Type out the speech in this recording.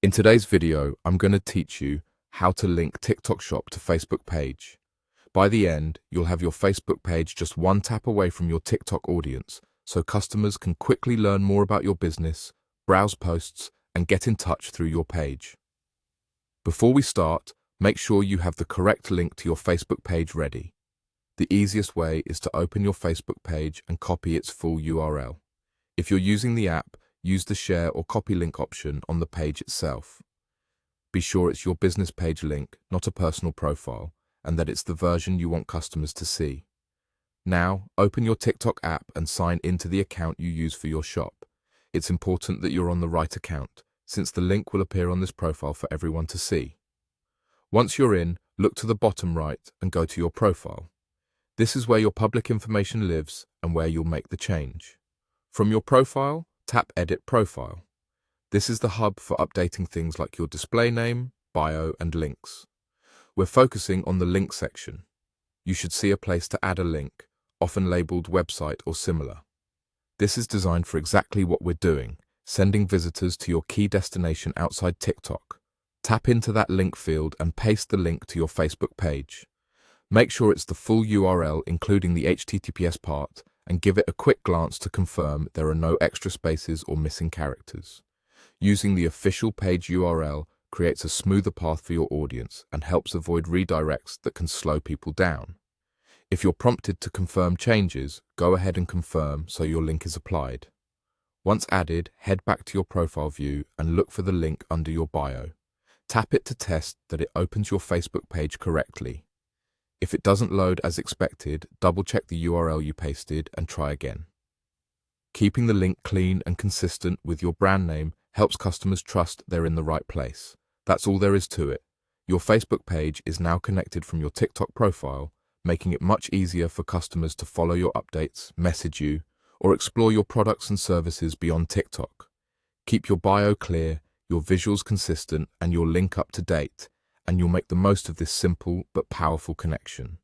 In today's video, I'm going to teach you how to link TikTok Shop to Facebook page. By the end, you'll have your Facebook page just one tap away from your TikTok audience, so customers can quickly learn more about your business, browse posts, and get in touch through your page. Before we start, make sure you have the correct link to your Facebook page ready. The easiest way is to open your Facebook page and copy its full URL. If you're using the app, use the share or copy link option on the page itself. Be sure it's your business page link, not a personal profile, and that it's the version you want customers to see. Now, open your TikTok app and sign into the account you use for your shop. It's important that you're on the right account, since the link will appear on this profile for everyone to see. Once you're in, look to the bottom right and go to your profile. This is where your public information lives and where you'll make the change. From your profile, tap Edit Profile. This is the hub for updating things like your display name, bio, and links. We're focusing on the link section. You should see a place to add a link, often labeled website or similar. This is designed for exactly what we're doing, sending visitors to your key destination outside TikTok. Tap into that link field and paste the link to your Facebook page. Make sure it's the full URL, including the HTTPS part, and give it a quick glance to confirm there are no extra spaces or missing characters. Using the official page URL creates a smoother path for your audience and helps avoid redirects that can slow people down. If you're prompted to confirm changes, go ahead and confirm so your link is applied. Once added, head back to your profile view and look for the link under your bio. Tap it to test that it opens your Facebook page correctly. If it doesn't load as expected, double-check the URL you pasted and try again. Keeping the link clean and consistent with your brand name helps customers trust they're in the right place. That's all there is to it. Your Facebook page is now connected from your TikTok profile, making it much easier for customers to follow your updates, message you, or explore your products and services beyond TikTok. Keep your bio clear, your visuals consistent, and your link up to date, and you'll make the most of this simple but powerful connection.